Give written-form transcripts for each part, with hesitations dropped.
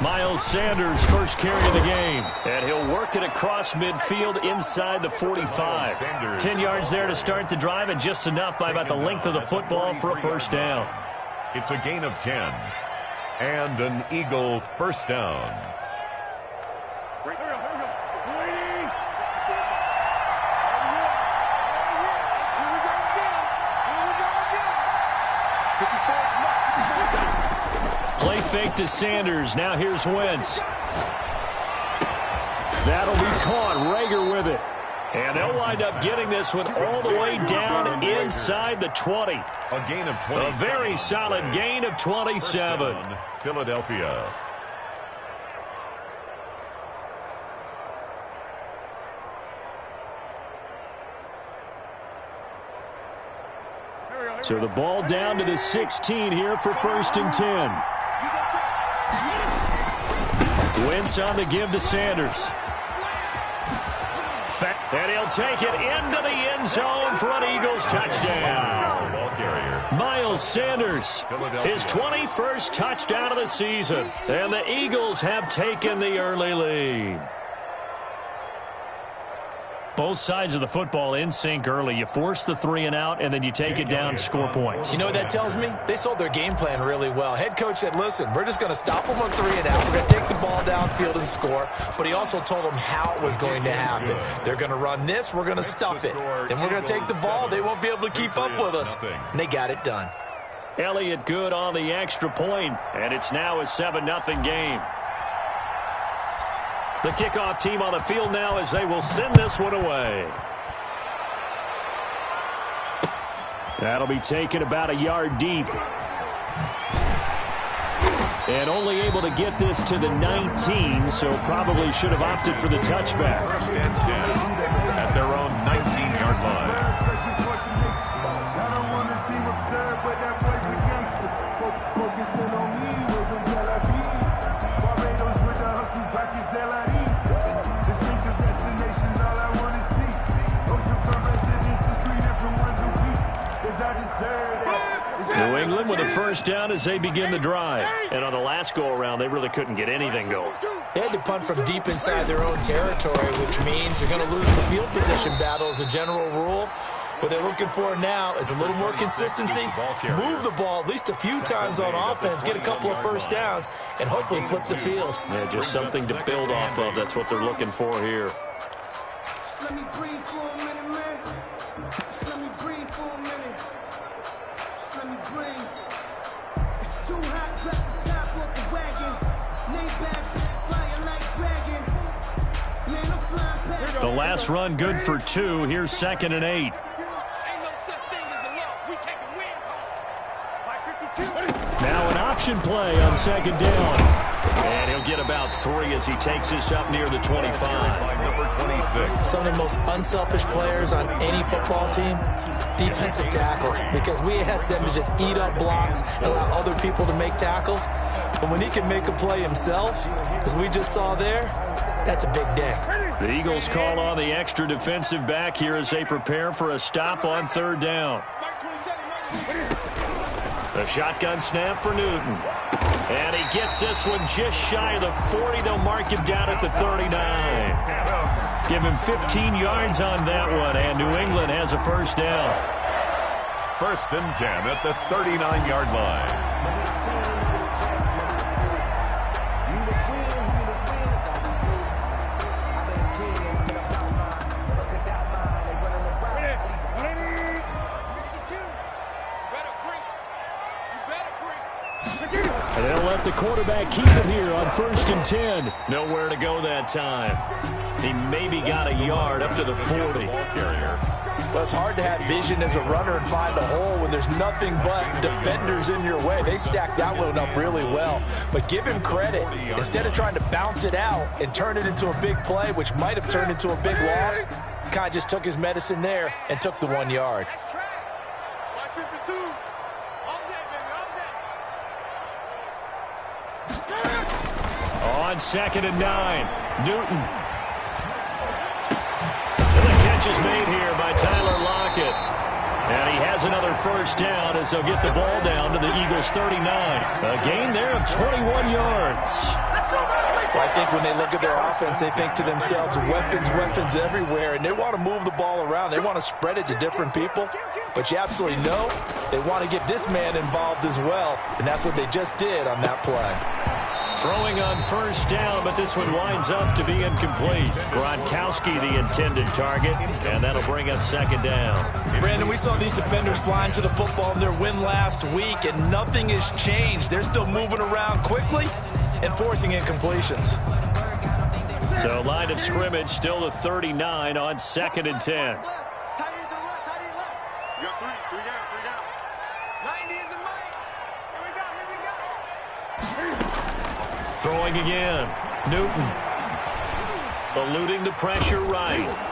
Miles Sanders, first carry of the game. And he'll work it across midfield inside the 45. 10 yards there to start the drive, and just enough by about the length of the football for a first down. It's a gain of 10. And an Eagle first down. Play fake to Sanders. Now here's Wentz. That'll be caught. Rager with it. And they'll wind up getting this one all the way down inside the 20. A gain of 27. A very solid gain of 27. Down, Philadelphia. So the ball down to the 16 here for first and 10. Wentz on the give to Sanders. And he'll take it into the end zone for an Eagles touchdown. Miles Sanders, his 21st touchdown of the season. And the Eagles have taken the early lead. Both sides of the football in sync early. You force the 3 and out, and then you take it down, score points. You know what that tells me? They sold their game plan really well. Head coach said, listen, we're just going to stop them on 3 and out. We're going to take the ball downfield and score. But he also told them how it was going to happen. They're going to run this. We're going to stuff it. Then we're going to take the ball. They won't be able to keep up with us. And they got it done. Elliott good on the extra point, and it's now a 7-0 game. The kickoff team on the field now as they will send this one away. That'll be taken about a yard deep. And only able to get this to the 19, so probably should have opted for the touchback. First and 10 at their own 19-yard line. New England with a first down as they begin the drive. And on the last go-around, they really couldn't get anything going. They had to punt from deep inside their own territory, which means you're going to lose the field position battle as a general rule. What they're looking for now is a little more consistency, move the ball at least a few times on offense, get a couple of first downs, and hopefully flip the field. Yeah, just something to build off of. That's what they're looking for here. Let me breathe for a minute, man. Let me breathe for a minute. Let me breathe. It's too hot, drop the top off the wagon. Lay back, flying like dragon. Man, I'm flying past. The last run good for 2. Here's 2nd and 8. Now an option play on 2nd down. And he'll get about 3 as he takes this up near the 25. Number 26. Some of the most unselfish players on any football team, defensive tackles, because we ask them to just eat up blocks and allow other people to make tackles. But when he can make a play himself, as we just saw there, that's a big day. The Eagles call on the extra defensive back here as they prepare for a stop on 3rd down. The shotgun snap for Newton. And he gets this one just shy of the 40. They'll mark him down at the 39. Give him 15 yards on that one, and New England has a first down. First and 10 at the 39-yard line. And they'll let the quarterback keep it here on 1st and 10. Nowhere to go that time. He maybe got a yard up to the 40. Well, it's hard to have vision as a runner and find a hole when there's nothing but defenders in your way. They stacked that one up really well. But give him credit. Instead of trying to bounce it out and turn it into a big play, which might have turned into a big loss, kind of just took his medicine there and took the 1 yard. On 2nd and 9, Newton. And the catch is made here by Tyler Lockett. And he has another first down as they'll get the ball down to the Eagles' 39. A gain there of 21 yards. Well, I think when they look at their offense, they think to themselves, weapons, weapons everywhere, and they want to move the ball around. They want to spread it to different people, but you absolutely know they want to get this man involved as well, and that's what they just did on that play. Throwing on first down, but this one winds up to be incomplete. Gronkowski, the intended target, and that'll bring up second down. Brandon, we saw these defenders flying to the football in their win last week, and nothing has changed. They're still moving around quickly and forcing incompletions. So line of scrimmage still the 39 on 2nd and 10. Throwing again. Newton. Eluding the pressure right.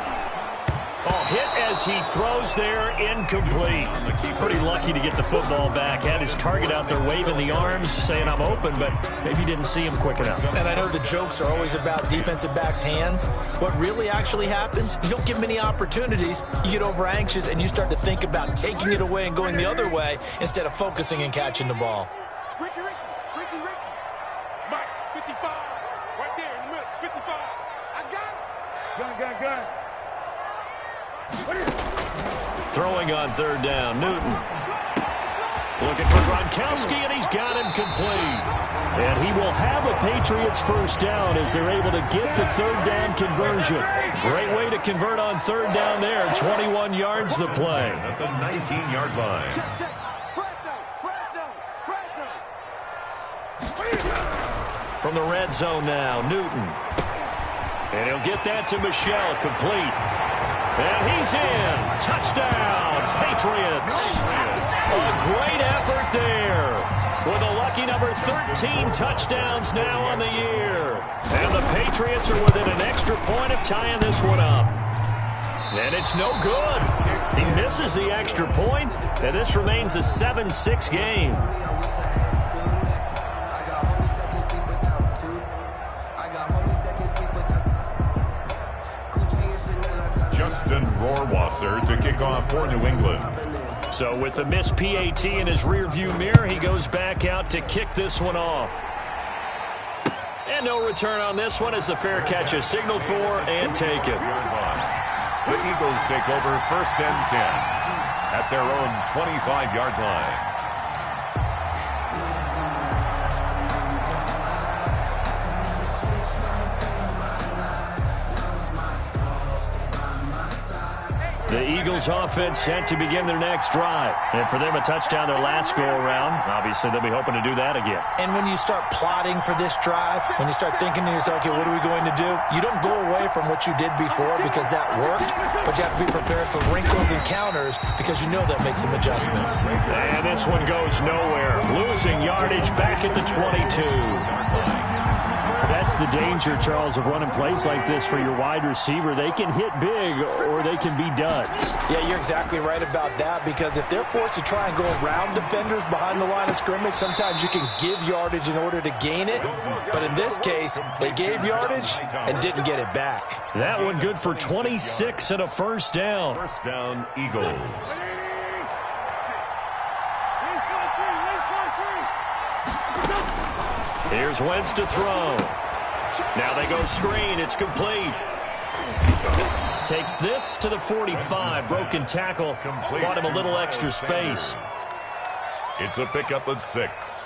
Oh, hit as he throws there, incomplete. Pretty lucky to get the football back. Had his target out there waving the arms, saying I'm open, but maybe didn't see him quick enough. And I know the jokes are always about defensive backs' hands. What really actually happens, you don't give them any opportunities, you get over anxious, and you start to think about taking it away and going the other way instead of focusing and catching the ball. Throwing on third down, Newton. Looking for Gronkowski, and he's got him complete. And he will have a Patriots first down as they're able to get the third down conversion. Great way to convert on third down there. 21 yards the play. At the 19-yard line. From the red zone now, Newton. And he'll get that to Michel, complete. And he's in. Touchdown, Patriots. A great effort there. With a lucky number 13 touchdowns now on the year. And the Patriots are within an extra point of tying this one up. And it's no good. He misses the extra point, and this remains a 7-6 game. Rohrwasser to kick off for New England. So with the missed PAT in his rearview mirror, he goes back out to kick this one off. And no return on this one as the fair catch is signaled for and taken. The Eagles take over 1st and 10 at their own 25-yard line. The Eagles offense set to begin their next drive. And for them, a touchdown their last go-around. Obviously, they'll be hoping to do that again. And when you start plotting for this drive, when you start thinking to yourself, okay, what are we going to do? You don't go away from what you did before because that worked, but you have to be prepared for wrinkles and counters because you know that makes some adjustments. And this one goes nowhere. Losing yardage back at the 22. That's the danger, Charles, of running plays like this for your wide receiver. They can hit big or they can be duds. Yeah, you're exactly right about that because if they're forced to try and go around defenders behind the line of scrimmage, sometimes you can give yardage in order to gain it. But in this case, they gave yardage and didn't get it back. That one good for 26 and a first down. First down, Eagles. Here's Wentz to throw. Now they go screen. It's complete. Takes this to the 45. Broken tackle. Bought him a little extra space. It's a pickup of 6.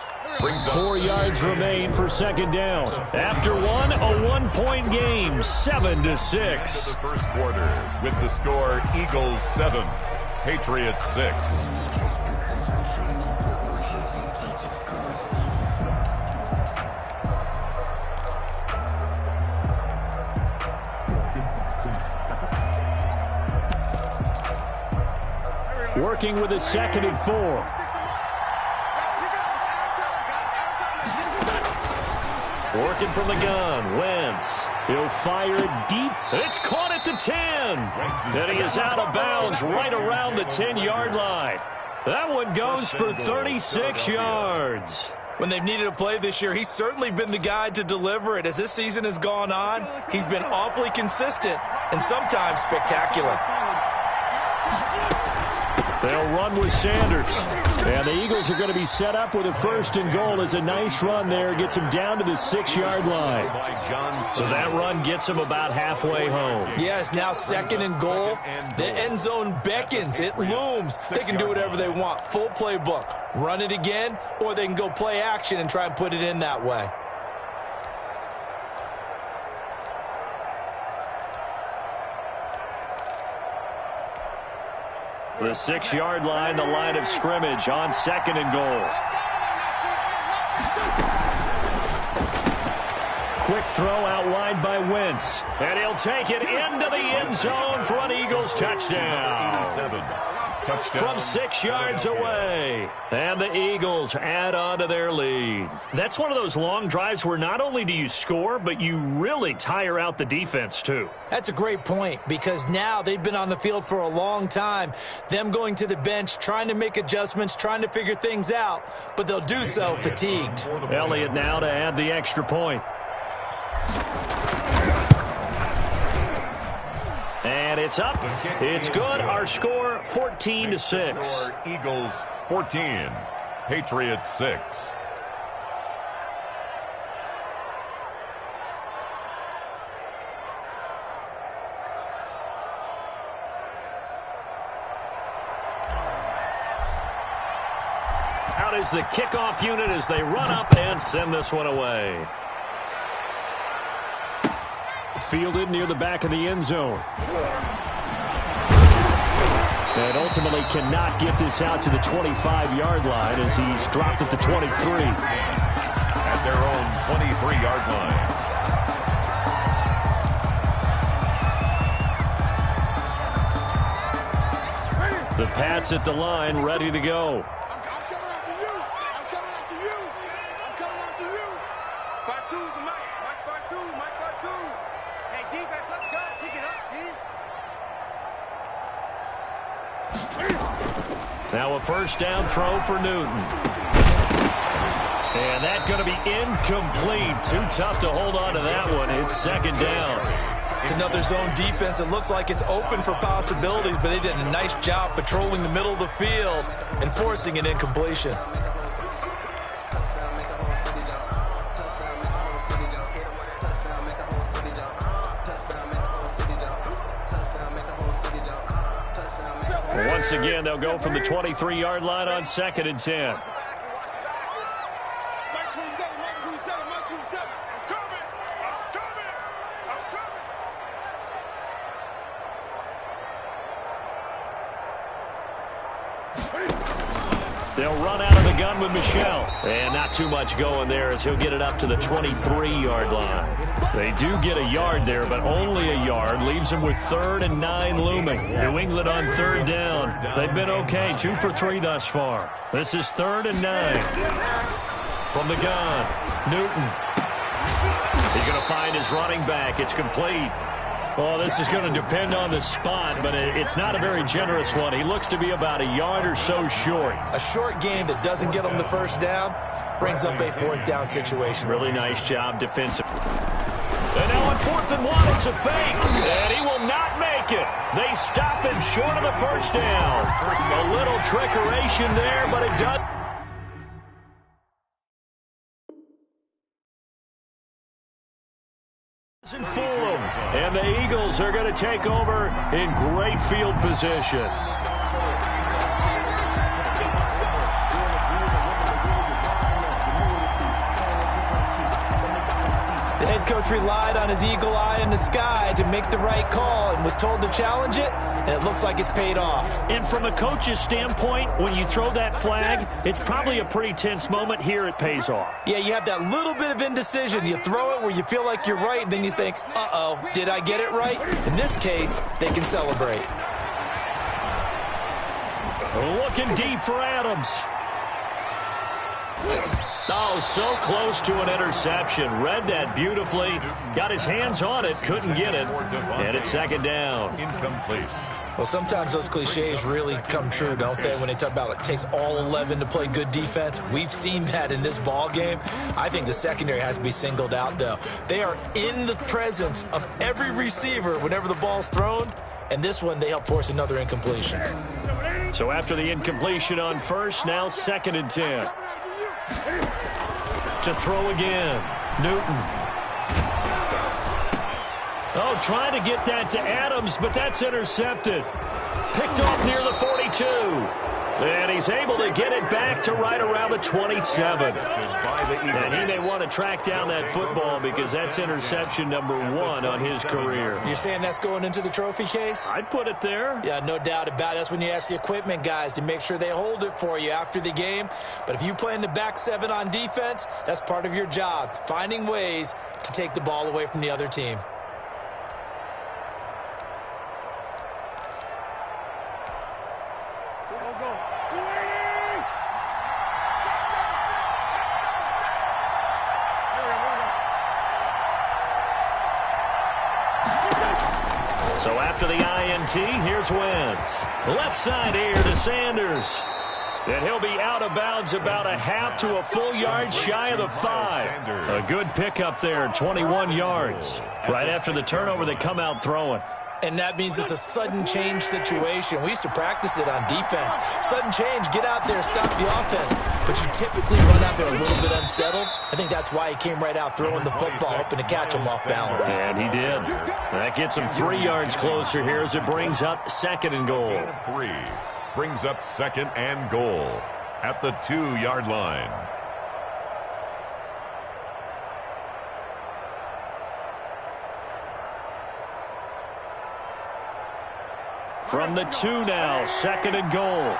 4 yards remain for second down. After one, a one-point game, 7-6. The first quarter with the score Eagles 7, Patriots 6. Working with a 2nd and 4. Working from the gun, Wentz. He'll fire it deep. It's caught at the 10. And he is out of bounds right around the 10-yard line. That one goes for 36 yards. When they've needed a play this year, he's certainly been the guy to deliver it. As this season has gone on, he's been awfully consistent and sometimes spectacular. They'll run with Sanders. And the Eagles are going to be set up with a 1st and goal. It's a nice run there. Gets them down to the 6-yard line. So that run gets them about halfway home. Yes, now 2nd and goal. The end zone beckons. It looms. They can do whatever they want. Full playbook. Run it again, or they can go play action and try and put it in that way. The 6-yard line, the line of scrimmage on 2nd and goal. Quick throw out wide by Wentz. And he'll take it into the end zone for an Eagles touchdown. From 6 yards away. And the Eagles add on to their lead. That's one of those long drives where not only do you score, but you really tire out the defense too. That's a great point, because now they've been on the field for a long time. Them going to the bench, trying to make adjustments, trying to figure things out, but they'll do so fatigued. Elliott now to add the extra point. And it's up. It's good. Our score, 14-6. Eagles 14, Patriots 6. Out is the kickoff unit as they run up and send this one away. Fielded near the back of the end zone. And ultimately cannot get this out to the 25-yard line as he's dropped at the 23. At their own 23-yard line. The Pats at the line, ready to go. Now a 1st down throw for Newton. And that's going to be incomplete. Too tough to hold on to that one. It's 2nd down. It's another zone defense. It looks like it's open for possibilities, but they did a nice job patrolling the middle of the field and forcing an incompletion. Once again, they'll go from the 23-yard line on 2nd and 10. They'll run out of the gun with Michel. And not too much going there as he'll get it up to the 23-yard line. They do get a yard there, but only a yard. Leaves them with 3rd and 9 looming. New England on 3rd down. They've been okay, 2 for 3 thus far. This is 3rd and 9. From the gun, Newton. He's going to find his running back. It's complete. Well, this is going to depend on the spot, but it's not a very generous one. He looks to be about a yard or so short. A short gain that doesn't get him the 1st down brings up a 4th down situation. Really nice job defensive. And now on 4th and 1, it's a fake. And he will not make it. They stop him short of the 1st down. A little trickeration there, but it does. And the Eagles are going to take over in great field position. The head coach relied on his eagle eye in the sky to make the right call and was told to challenge it, and it looks like it's paid off. And from a coach's standpoint, when you throw that flag, it's probably a pretty tense moment. Here it pays off. Yeah, you have that little bit of indecision. You throw it where you feel like you're right, and then you think, uh-oh, did I get it right? In this case, they can celebrate. Looking deep for Adams. Oh, so close to an interception. Read that beautifully. Got his hands on it. Couldn't get it. And it's 2nd down. Incomplete. Well, sometimes those cliches really come true, don't they, when they talk about it takes all 11 to play good defense. We've seen that in this ball game. I think the secondary has to be singled out, though. They are in the presence of every receiver whenever the ball's thrown, and this one they help force another incompletion. So after the incompletion on first, now 2nd and 10. To throw again, Newton. Oh, trying to get that to Adams, but that's intercepted. Picked off near the 42. And he's able to get it back to right around the 27. And he may want to track down that football because that's interception number 1 on his career. You're saying that's going into the trophy case? I'd put it there. Yeah, no doubt about it. That's when you ask the equipment guys to make sure they hold it for you after the game. But if you play in the back 7 on defense, that's part of your job, finding ways to take the ball away from the other team. So after the INT, here's Wentz. Left side here to Sanders. And he'll be out of bounds about a half to a full yard shy of the 5. A good pickup there, 21 yards. Right after the turnover, they come out throwing. And that means it's a sudden change situation. We used to practice it on defense. Sudden change, get out there, stop the offense. But you typically run out there a little bit unsettled. I think that's why he came right out throwing the football, hoping to catch him off balance. And he did. That gets him 3 yards closer here as it brings up 2nd and goal. 3 brings up 2nd and goal at the 2-yard line. From the 2 now, 2nd and goal.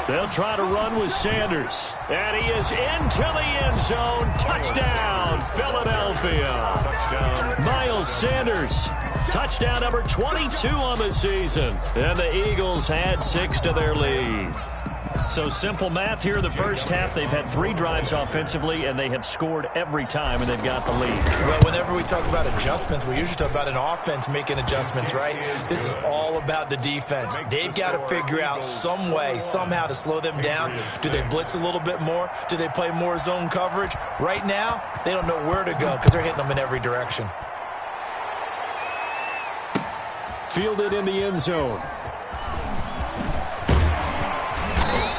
They'll try to run with Sanders. And he is into the end zone. Touchdown, Philadelphia. Touchdown. Miles Sanders. Touchdown number 22 on the season. And the Eagles add 6 to their lead. So simple math here in the first half. They've had 3 drives offensively, and they have scored every time, and they've got the lead. Well, whenever we talk about adjustments, we usually talk about an offense making adjustments, right? This is all about the defense. They've got to figure out some way, somehow to slow them down. Do they blitz a little bit more? Do they play more zone coverage? Right now, they don't know where to go because they're hitting them in every direction. Fielded in the end zone.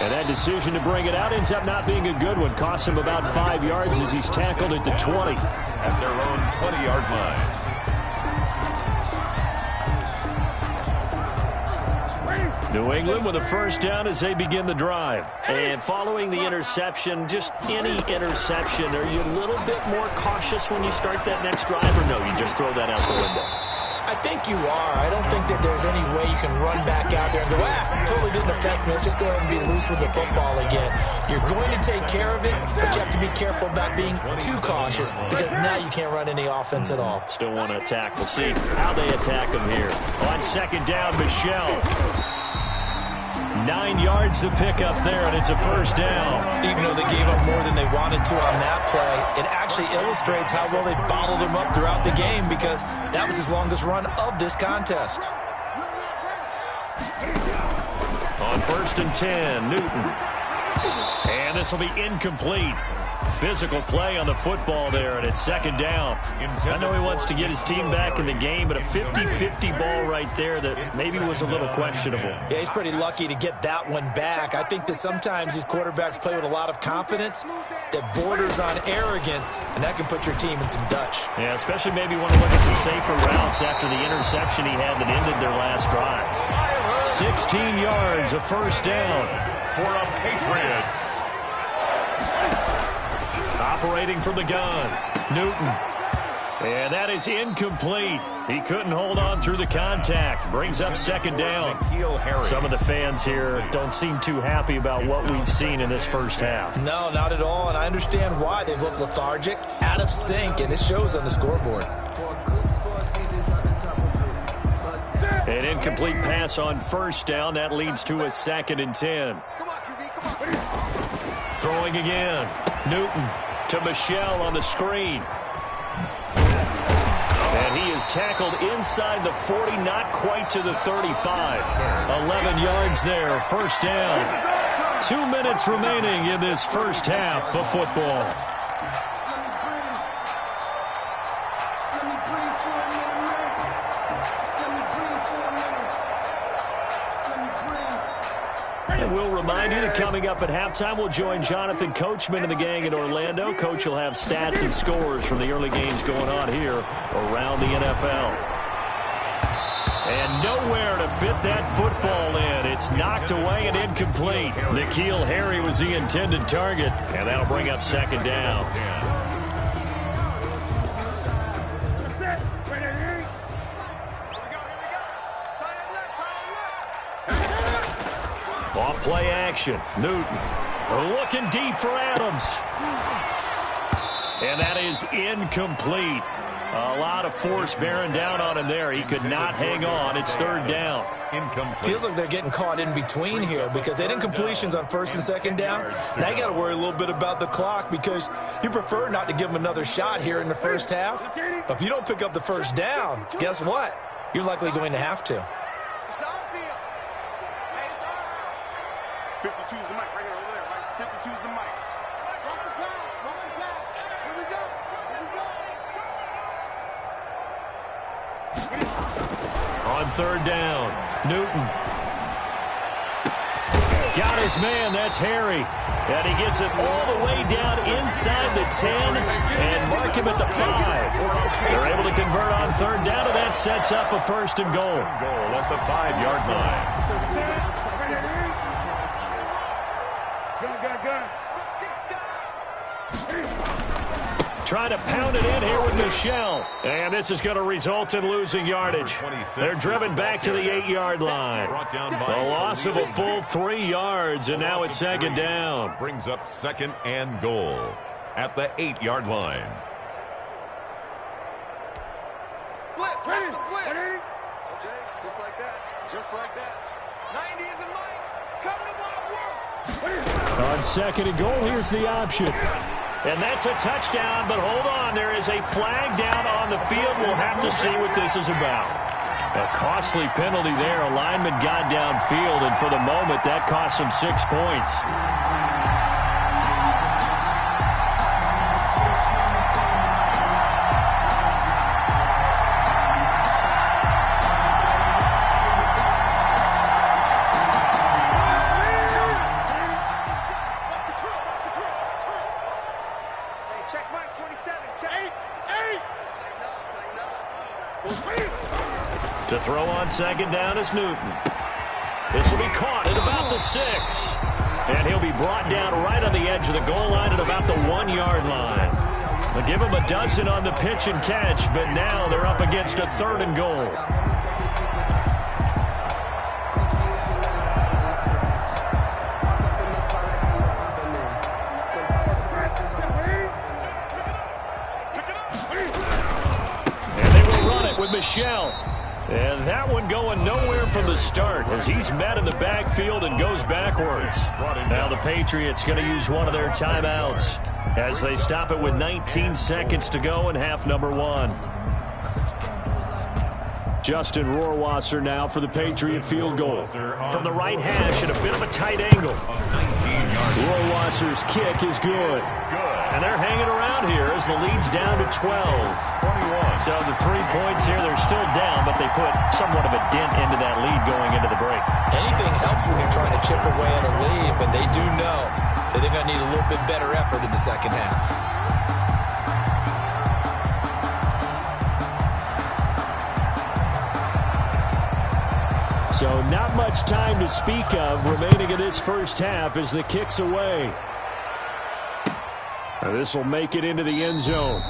And that decision to bring it out ends up not being a good one. Costs him about 5 yards as he's tackled at the 20. At their own 20-yard line. New England with a first down as they begin the drive. And following the interception, just any interception, are you a little bit more cautious when you start that next drive, or no, you just throw that out the window? I think you are. I don't think that there's any way you can run back out there and go, totally didn't affect me. Let's just go ahead and be loose with the football again. You're going to take care of it, but you have to be careful about being too cautious because now you can't run any offense at all. Still want to attack. We'll see how they attack him here. On 2nd down, Michelle. 9 yards to pick up there, and it's a first down. Even though they gave up more than they wanted to on that play, it actually illustrates how well they bottled him up throughout the game because that was his longest run of this contest. On 1st and 10, Newton. And this will be incomplete. Physical play on the football there, and it's 2nd down. I know he wants to get his team back in the game, but a 50-50 ball right there that maybe was a little questionable. Yeah, he's pretty lucky to get that one back. I think that sometimes these quarterbacks play with a lot of confidence that borders on arrogance, and that can put your team in some Dutch. Yeah, especially maybe want to look at some safer routes after the interception he had that ended their last drive. 16 yards, a first down. For the Patriots. Operating from the gun, Newton. And that is incomplete. He couldn't hold on through the contact. Brings up 2nd down. Some of the fans here don't seem too happy about what we've seen in this first half. No, not at all, and I understand why. They've looked lethargic, out of sync, and it shows on the scoreboard. An incomplete pass on 1st down. That leads to a 2nd and 10. Throwing again. Newton to Michelle on the screen. And he is tackled inside the 40, not quite to the 35. 11 yards there, first down. 2 minutes remaining in this first half of football. Let me breathe for a minute, man. Let me And we'll remind you that coming up at halftime, we'll join Jonathan Coachman and the gang in Orlando. Coach will have stats and scores from the early games going on here around the NFL. And nowhere to fit that football in. It's knocked away and incomplete. N'Keal Harry was the intended target, and that'll bring up second down. Off play action. Newton looking deep for Adams. And that is incomplete. A lot of force bearing down on him there. He could not hang on. It's third down. Incomplete. Feels like they're getting caught in between here because they had incompletions on first and second down. Now you got to worry a little bit about the clock because you prefer not to give them another shot here in the first half. But if you don't pick up the first down, guess what? You're likely going to have to. 52's the mic right here over there, right? 52's the mic. Watch the pass. Watch the pass. Here we go. Here we go. On third down, Newton. Got his man. That's Harry. And he gets it all the way down inside the 10 and mark him at the 5. They're able to convert on third down, and that sets up a first and goal. Goal at the 5-yard line. Trying to pound it in here with Michel. And this is going to result in losing yardage. They're driven back to the 8-yard line. A loss of a full 3 yards, and now it's second down. Brings up second and goal at the 8-yard line. Blitz, watch the blitz. Okay, just like that. Just like that. 90 is in Mike. Come to my work. On second and goal, here's the option. And that's a touchdown, but hold on. There is a flag down on the field. We'll have to see what this is about. A costly penalty there. A lineman got downfield, and for the moment, that cost him 6 points. To throw on second down is Newton. This will be caught at about the 6. And he'll be brought down right on the edge of the goal line at about the 1-yard line. They'll give him a dozen on the pitch and catch, but now they're up against a third and goal. And they will run it with Michel. And that one going nowhere from the start as he's met in the backfield and goes backwards. Now the Patriots going to use one of their timeouts as they stop it with 19 seconds to go in half number 1. Justin Rohrwasser now for the Patriot field goal. From the right hash at a bit of a tight angle. Rohrwasser's kick is good. And they're hanging around here as the lead's down to 12. So the 3 points here, they're still down, but they put somewhat of a dent into that lead going into the break. Anything helps when you're trying to chip away at a lead, but they do know that they're going to need a little bit better effort in the second half. So not much time to speak of remaining in this first half as the kick's away. This will make it into the end zone.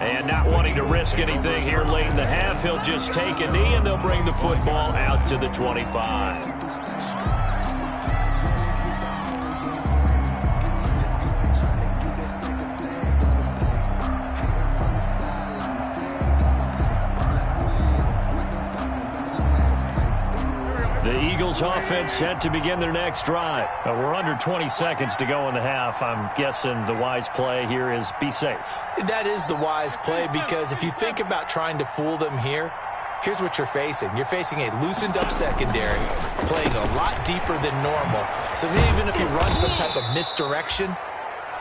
And not wanting to risk anything here late in the half, he'll just take a knee and they'll bring the football out to the 25. The Eagles offense set to begin their next drive. We're under 20 seconds to go in the half. I'm guessing the wise play here is be safe. That is the wise play because if you think about trying to fool them here, here's what you're facing. You're facing a loosened up secondary, playing a lot deeper than normal. So even if you run some type of misdirection,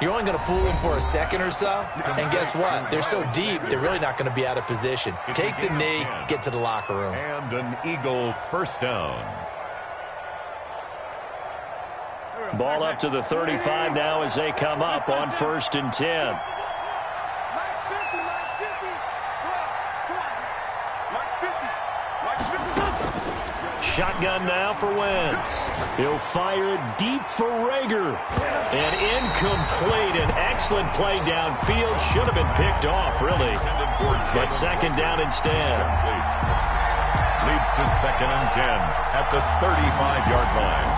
you're only going to fool them for a second or so. And guess what? They're so deep, they're really not going to be out of position. Take the knee, get to the locker room. And an Eagle first down. Ball up to the 35 now as they come up on 1st and 10. Shotgun now for Wentz. He'll fire it deep for Rager. And incomplete. An excellent play downfield. Should have been picked off, really. But 2nd down instead. Leads to 2nd and 10 at the 35-yard line.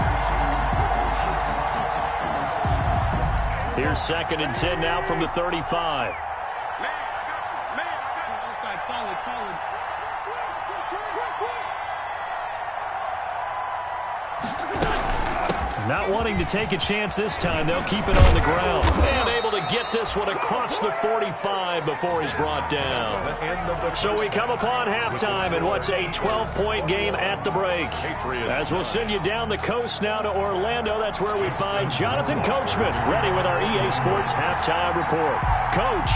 Here's 2nd and 10 now from the 35. Not wanting to take a chance this time, they'll keep it on the ground. And able to get this one across the 45 before he's brought down. So we come upon halftime in what's a 12-point game at the break. As we'll send you down the coast now to Orlando, that's where we find Jonathan Coachman ready with our EA Sports halftime report. Coach,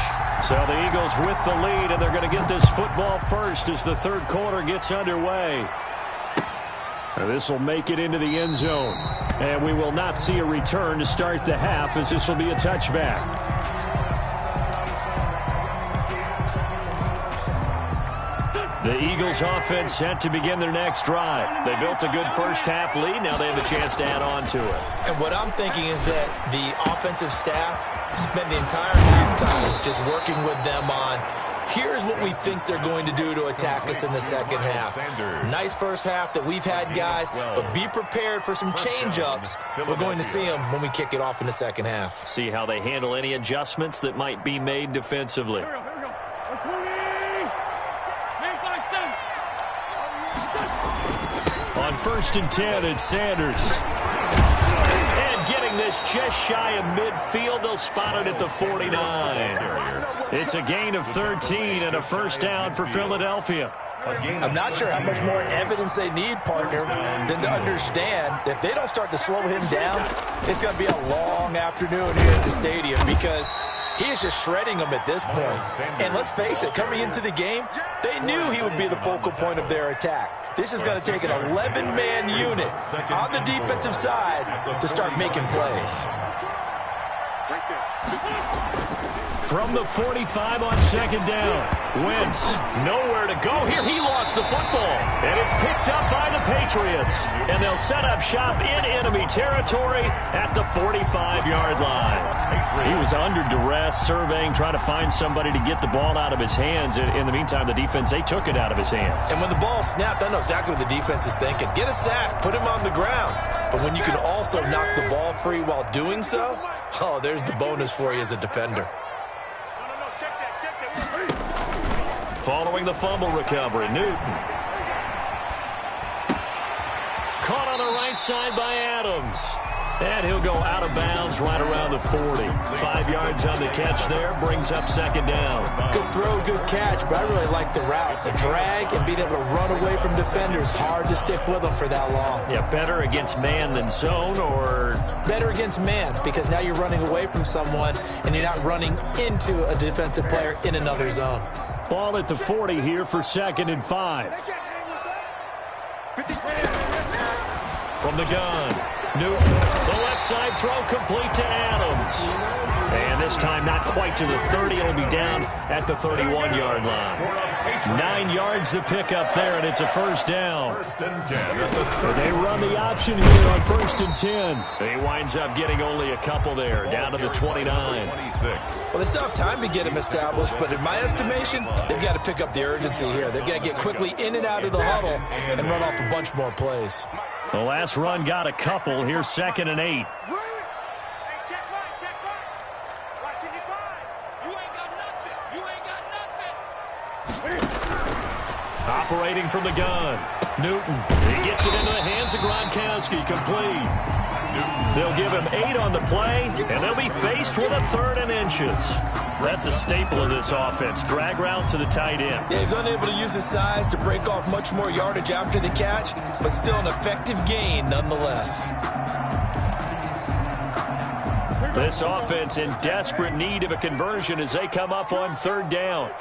so the Eagles with the lead, and they're going to get this football first as the 3rd quarter gets underway. This will make it into the end zone. And we will not see a return to start the half, as this will be a touchback. The Eagles offense set to begin their next drive. They built a good first half lead. Now they have a chance to add on to it. And what I'm thinking is that the offensive staff spent the entire halftime just working with them on, here's what we think they're going to do to attack us in the 2nd half. Nice first half that we've had, guys, but be prepared for some change-ups. We're going to see them when we kick it off in the 2nd half. See how they handle any adjustments that might be made defensively. On 1st and 10, it's Sanders. And getting this just shy of midfield, they'll spot it at the 49. It's a gain of 13 and a 1st down for Philadelphia. I'm not sure how much more evidence they need, partner, than to understand that if they don't start to slow him down, it's going to be a long afternoon here at the stadium, because he is just shredding them at this point. And let's face it, coming into the game, they knew he would be the focal point of their attack. This is going to take an 11-man unit on the defensive side to start making plays. From the 45 on 2nd down. Wentz, nowhere to go here. He lost the football. And it's picked up by the Patriots. And they'll set up shop in enemy territory at the 45-yard line. He was under duress, surveying, trying to find somebody to get the ball out of his hands. In the meantime, the defense, they took it out of his hands. And when the ball snapped, I know exactly what the defense is thinking. Get a sack, put him on the ground. But when you can also knock the ball free while doing so, oh, there's the bonus for you as a defender. Following the fumble recovery, Newton. Caught on the right side by Adams. And he'll go out of bounds right around the 40. 5 yards on the catch there, brings up 2nd down. Good throw, good catch, but I really like the route. The drag and being able to run away from defenders, hard to stick with them for that long. Yeah, better against man than zone, or? Better against man, because now you're running away from someone and you're not running into a defensive player in another zone. Ball at the 40 here for 2nd and 5. From the gun, Newton. The left side throw complete to Adams. And this time not quite to the 30. It'll be down at the 31-yard line. 9 yards to pick up there, and it's a 1st down. They run the option here on 1st and 10. He winds up getting only a couple there, down to the 29. Well, they still have time to get him established, but in my estimation, they've got to pick up the urgency here. They've got to get quickly in and out of the huddle and run off a bunch more plays. The last run got a couple. Here's 2nd and 8. Operating from the gun, Newton. He gets it into the hands of Gronkowski, complete. They'll give him 8 on the play, and they'll be faced with a 3rd and inches. That's a staple of this offense. Drag route to the tight end. Yeah, he's unable to use his size to break off much more yardage after the catch, but still an effective gain nonetheless. This offense in desperate need of a conversion as they come up on 3rd down.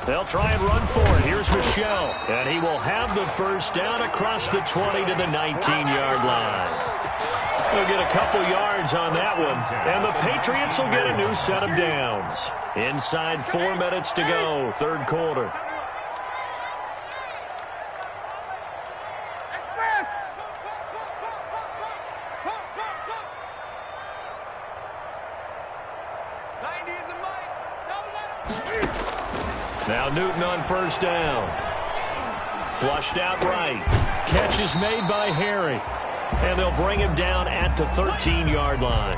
They'll try and run for it. Here's Michel. And he will have the first down across the 20 to the 19-yard line. They'll get a couple yards on that one. And the Patriots will get a new set of downs. Inside 4 minutes to go, third quarter. Now Newton on first down. Flushed out right. Catch is made by Harry. And they'll bring him down at the 13-yard line.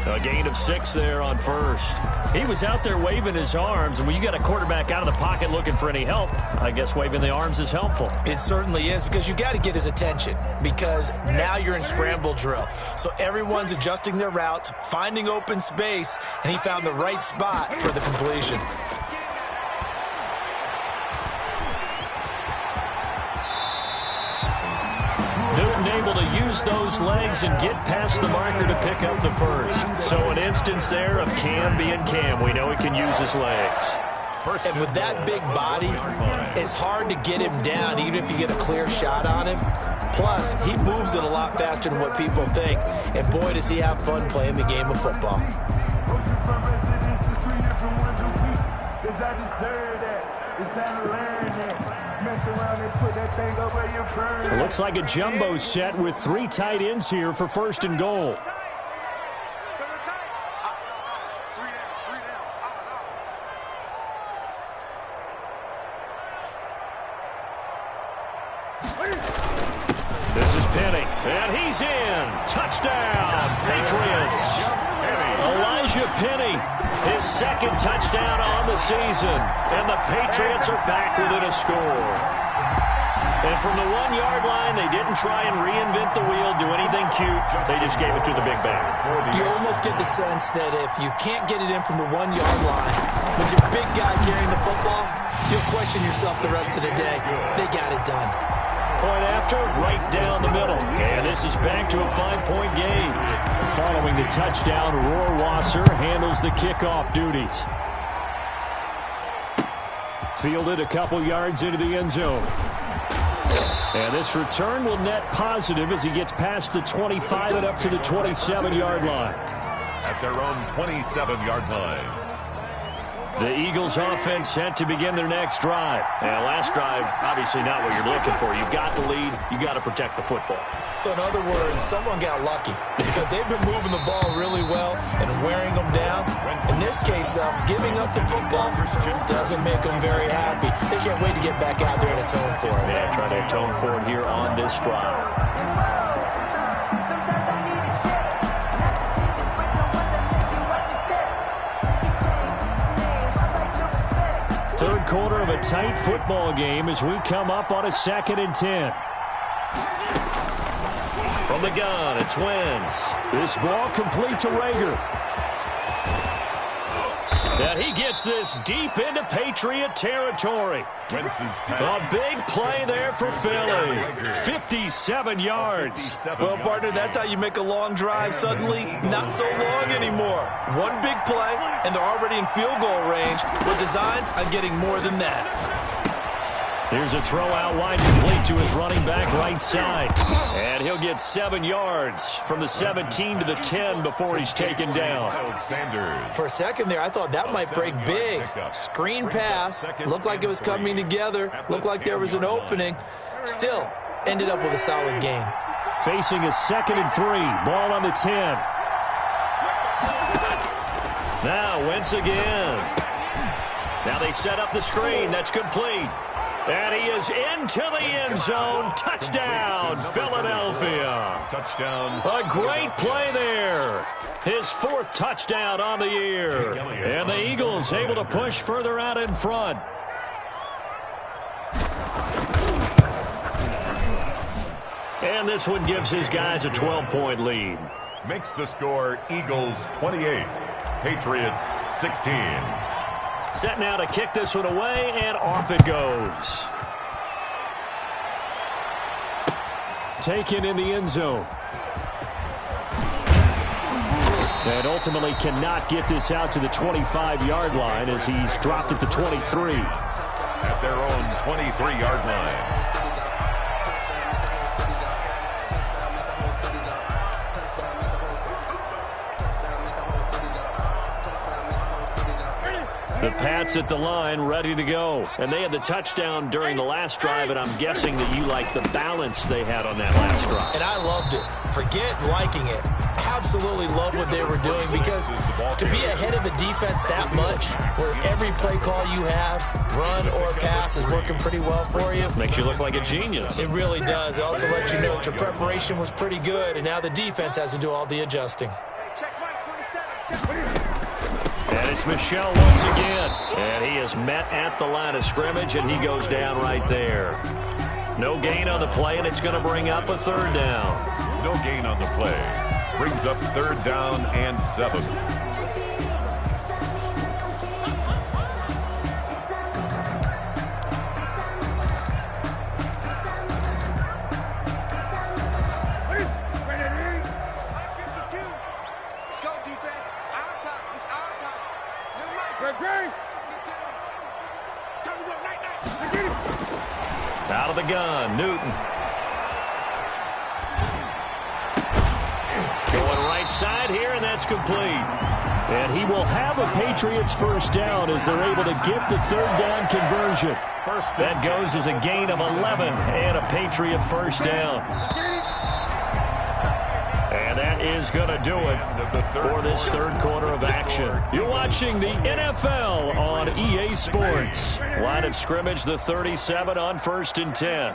A gain of 6 there on first. He was out there waving his arms, and when you got a quarterback out of the pocket looking for any help, I guess waving the arms is helpful. It certainly is, because you got to get his attention, because now you're in scramble drill. So everyone's adjusting their routes, finding open space, and he found the right spot for the completion. Newton able to use those legs and get past the marker to pick up the first. So an instance there of Cam being Cam. We know he can use his legs. And with that big body, it's hard to get him down, even if you get a clear shot on him. Plus, he moves it a lot faster than what people think. And boy, does he have fun playing the game of football. It looks like a jumbo set with 3 tight ends here for first and goal. This is Penny, and he's in. Touchdown, Patriots. Elijah Penny, his second touchdown on the season, and the Patriots are back within a score. And from the 1-yard line, they didn't try and reinvent the wheel, do anything cute. They just gave it to the big back. You almost get the sense that if you can't get it in from the 1-yard line, with your big guy carrying the football, you'll question yourself the rest of the day. They got it done. Point after, right down the middle. And this is back to a 5-point game. Following the touchdown, Rohrwasser handles the kickoff duties. Fielded a couple yards into the end zone. And this return will net positive as he gets past the 25 and up to the 27-yard line. At their own 27-yard line. The Eagles offense set to begin their next drive. And last drive, obviously not what you're looking for. You've got the lead. You got to protect the football. So in other words, someone got lucky because they've been moving the ball really well and wearing them down. In this case, though, giving up the football doesn't make them very happy. They can't wait to get back out there and atone for it. Yeah, try to atone for it here on this drive. Third quarter of a tight football game as we come up on a 2nd and 10. From the gun, it's Wentz. This ball complete to Rager. And he gets this deep into Patriot territory. A big play there for Philly. 57 yards. Well, partner, that's how you make a long drive suddenly not so long anymore. One big play, and they're already in field goal range with designs on getting more than that. Here's a throw out wide complete to his running back right side. And he'll get 7 yards from the 17 to the 10 before he's taken down. For a second there, I thought that might break big. Screen pass. Looked like it was coming together. Looked like there was an opening. Still, ended up with a solid game. Facing a 2nd and 3. Ball on the 10. Now Wentz again. Now they set up the screen. That's complete. And he is into the end zone. Touchdown, Philadelphia. Touchdown. A great play there. His 4th touchdown on the year. And the Eagles able to push further out in front. And this one gives his guys a 12-point lead. Makes the score Eagles 28, Patriots 16. Set now to kick this one away, and off it goes. Taken in the end zone. And ultimately cannot get this out to the 25-yard line as he's dropped at the 23. At their own 23-yard line. The Pats at the line, ready to go. And they had the touchdown during the last drive, and I'm guessing that you like the balance they had on that last drive. And I loved it. Forget liking it. Absolutely love what they were doing, because to be ahead of the defense that much, where every play call you have, run or pass, is working pretty well for you. Makes you look like a genius. It really does. It also lets you know that your preparation was pretty good, and now the defense has to do all the adjusting. Check Mike 27. Check. And it's Michel once again. And he is met at the line of scrimmage, and he goes down right there. No gain on the play, and it's going to bring up a third down. No gain on the play. Brings up third down and 7. Out of the gun, Newton. Going right side here, and that's complete. And he will have a Patriots first down as they're able to get the third down conversion. That goes as a gain of 11 and a Patriot first down. And that is going to do it for this third quarter of action. You're watching the NFL on EA Sports. Line of scrimmage, the 37 on 1st and 10.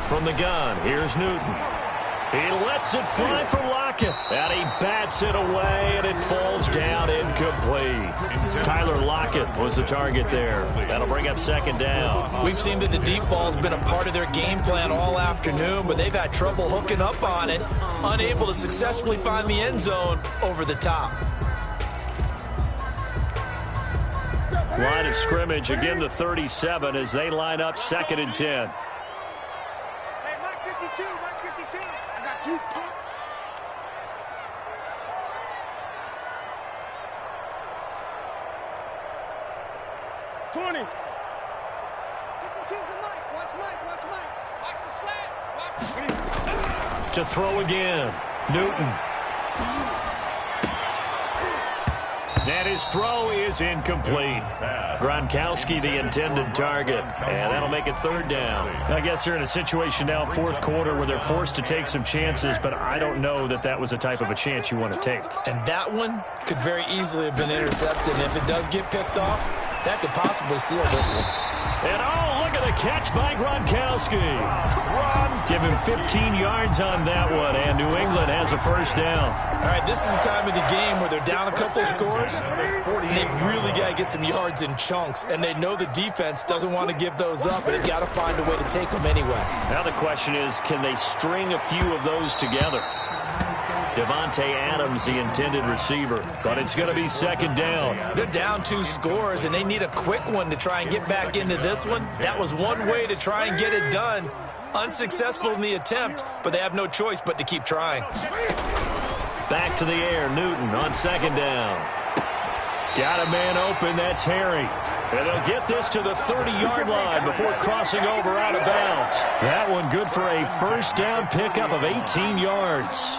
From the gun, here's Newton. He lets it fly for Lockett, and he bats it away, and it falls down incomplete. Tyler Lockett was the target there. That'll bring up second down. We've seen that the deep ball's been a part of their game plan all afternoon, but they've had trouble hooking up on it, unable to successfully find the end zone over the top. Line of scrimmage, again the 37 as they line up 2nd and 10. To throw again, Newton. And his throw is incomplete. Gronkowski, the intended target, and that'll make it third down. I guess they're in a situation now, fourth quarter, where they're forced to take some chances, but I don't know that that was the type of a chance you want to take. And that one could very easily have been intercepted, and if it does get picked off, that could possibly seal this one. And oh, look at the catch by Gronkowski. Give him 15 yards on that one, and New England has a first down. All right, this is the time of the game where they're down a couple of scores, and they've really got to get some yards in chunks, and they know the defense doesn't want to give those up, but they've got to find a way to take them anyway. Now the question is, can they string a few of those together? Devontae Adams, the intended receiver, but it's going to be second down. They're down 2 scores, and they need a quick one to try and get back into this one. That was one way to try and get it done. Unsuccessful in the attempt, but they have no choice but to keep trying. Back to the air, Newton on second down. Got a man open, that's Harry. And they'll get this to the 30-yard line before crossing over out of bounds. That one good for a first down pickup of 18 yards.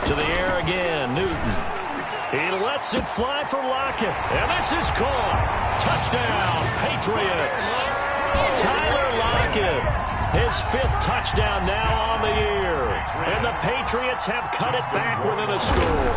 To the air again, Newton. He lets it fly for Lockett. And this is caught. Touchdown, Patriots. Tyler Lockett, his 5th touchdown now on the year. And the Patriots have cut it back within a score.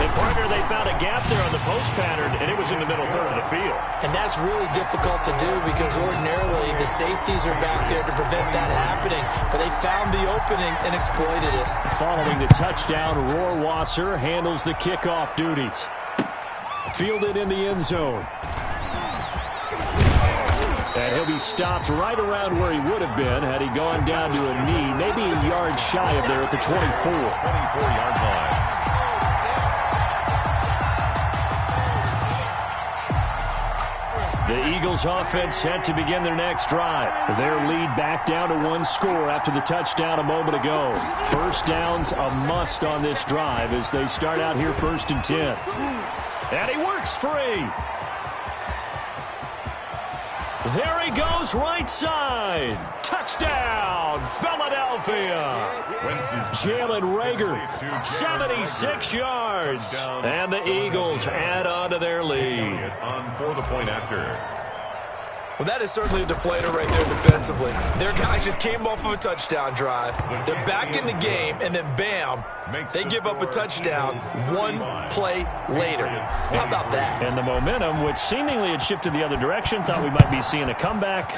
And, partner, they found a gap there on the post pattern, and it was in the middle third of the field. And that's really difficult to do because ordinarily the safeties are back there to prevent that happening. But they found the opening and exploited it. Following the touchdown, Rohrwasser handles the kickoff duties. Fielded in the end zone. And he'll be stopped right around where he would have been had he gone down to a knee, maybe a yard shy of there at the 24. 24-yard line. The Eagles offense set to begin their next drive. Their lead back down to 1 score after the touchdown a moment ago. First down's a must on this drive as they start out here 1st and 10. And he works free. There he goes, right side. Touchdown, Philadelphia. Jalen Reagor, 76 yards. And the Eagles add on to their lead. On for the point after. Well, that is certainly a deflator right there defensively. Their guys just came off of a touchdown drive. They're back in the game, and then bam, they give up a touchdown 1 play later. How about that? And the momentum, which seemingly had shifted the other direction, thought we might be seeing a comeback.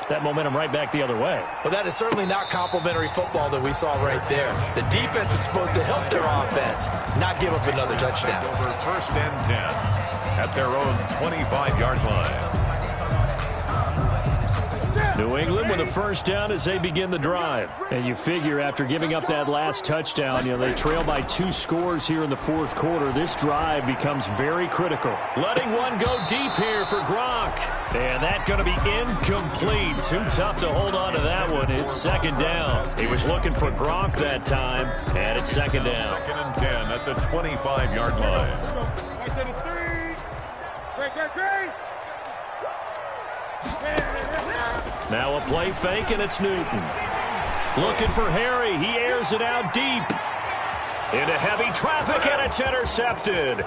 That momentum right back the other way. Well, that is certainly not complimentary football that we saw right there. The defense is supposed to help their offense, not give up another touchdown. Over 1st and 10 at their own 25-yard line. New England with a first down as they begin the drive. And you figure after giving up that last touchdown, they trail by 2 scores here in the 4th quarter. This drive becomes very critical. Letting one go deep here for Gronk. And that's going to be incomplete. Too tough to hold on to that one. It's 2nd down. He was looking for Gronk that time, and it's 2nd down. 2nd and 10 at the 25-yard line. Now a play fake, and it's Newton. Looking for Harry. He airs it out deep. Into heavy traffic, and it's intercepted.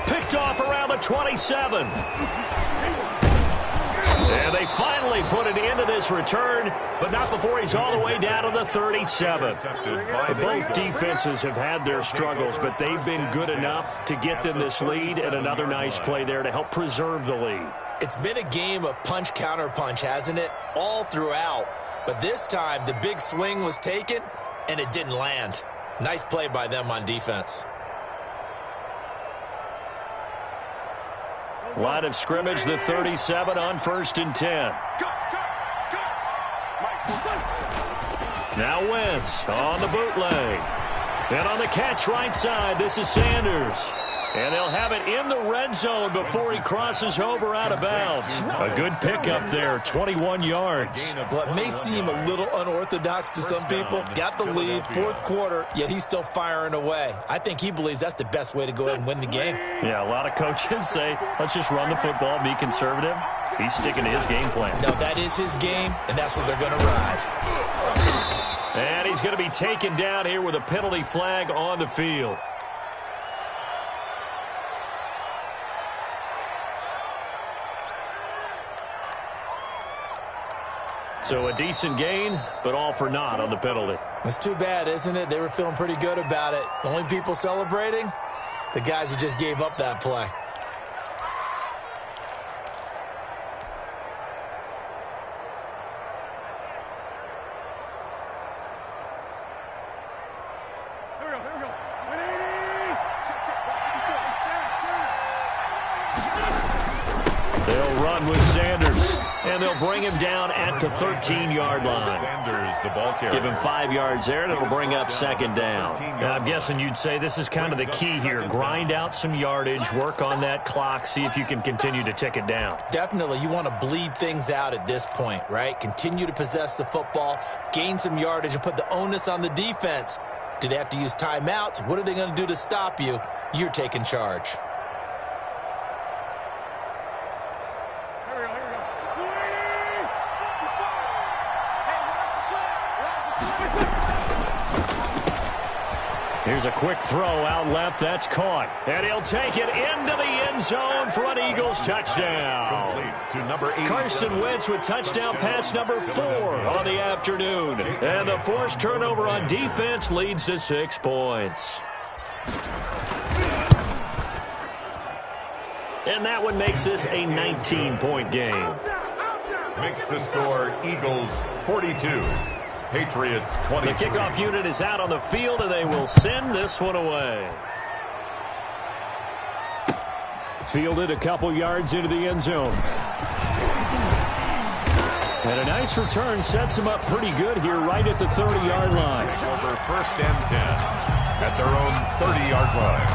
Picked off around the 27. And they finally put it into this return, but not before he's all the way down to the 37. Both defenses have had their struggles, but they've been good enough to get them this lead, and another nice play there to help preserve the lead. It's been a game of punch-counter-punch, hasn't it? All throughout. But this time, the big swing was taken, and it didn't land. Nice play by them on defense. Line of scrimmage, the 37 on 1st and 10. Now Wentz on the bootleg. And on the catch right side, this is Sanders. And they'll have it in the red zone before he crosses over out of bounds. A good pickup there, 21 yards. Well, it may seem a little unorthodox to some people. Got the lead, 4th quarter, yet he's still firing away. I think he believes that's the best way to go ahead and win the game. Yeah, a lot of coaches say, let's just run the football, be conservative. He's sticking to his game plan. No, that is his game, and that's what they're going to ride. And he's going to be taken down here with a penalty flag on the field. So a decent gain, but all for naught on the penalty. It's too bad, isn't it? They were feeling pretty good about it. The only people celebrating, the guys who just gave up that play. They'll run with Sanders, and they'll bring him down at the 13-yard line. Sanders, the ball carrier. Give him 5 yards there, and it'll bring up 2nd down. Now, I'm guessing you'd say this is kind of the key here. Grind out some yardage, work on that clock, see if you can continue to tick it down. Definitely, you want to bleed things out at this point, right? Continue to possess the football, gain some yardage, and put the onus on the defense. Do they have to use timeouts? What are they going to do to stop you? You're taking charge. Here's a quick throw out left. That's caught. And he'll take it into the end zone for an Eagles touchdown. To number 8. Carson Wentz with touchdown pass number 4 on the afternoon. And the forced turnover on defense leads to 6 points. And that one makes this a 19-point game. Makes the score Eagles 42. Patriots 20. The kickoff unit is out on the field, and they will send this one away. Fielded a couple yards into the end zone. nice return sets them up pretty good here right at the 30-yard line. Over 1st and 10 at their own 30-yard line.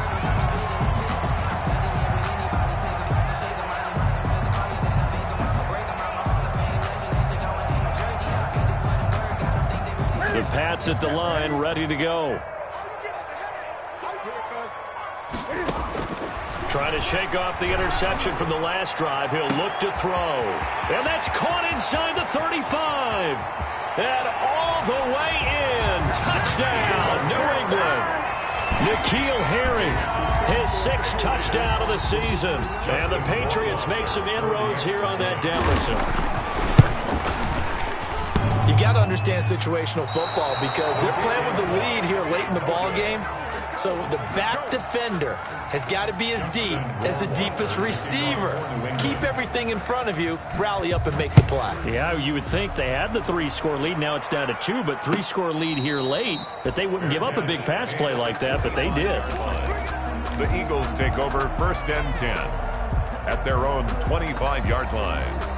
The Pats at the line, ready to go. Trying to shake off the interception from the last drive. He'll look to throw. And that's caught inside the 35. And all the way in. Touchdown, New England. N'Keal Harry, his 6th touchdown of the season. And the Patriots make some inroads here on that deficit. You got to understand situational football because they're playing with the lead here late in the ball game. So the back defender has got to be as deep as the deepest receiver. Keep everything in front of you, rally up and make the play. Yeah, you would think they had the 3-score lead. Now it's down to 2, but 3-score lead here late, that they wouldn't give up a big pass play like that, but they did. The Eagles take over 1st and 10 at their own 25-yard line.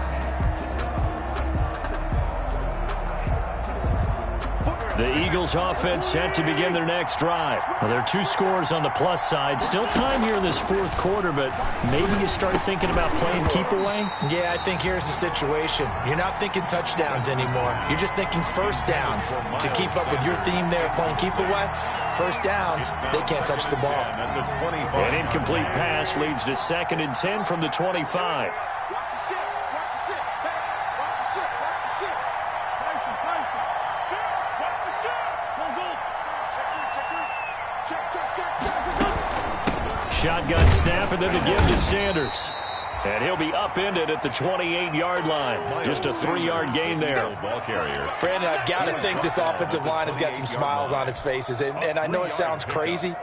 The Eagles offense set to begin their next drive. Well, there are 2 scores on the plus side. Still time here in this 4th quarter, but maybe you start thinking about playing keep away? Yeah, I think here's the situation. You're not thinking touchdowns anymore. You're just thinking first downs. To keep up with your theme there, playing keep away, first downs, they can't touch the ball. An incomplete pass leads to 2nd and 10 from the 25. Shotgun snap, and then the give to Sanders. And he'll be upended at the 28-yard line. Just a 3-yard gain there. Brandon, I've got to think this offensive line has got some smiles on its faces. And I know it sounds crazy,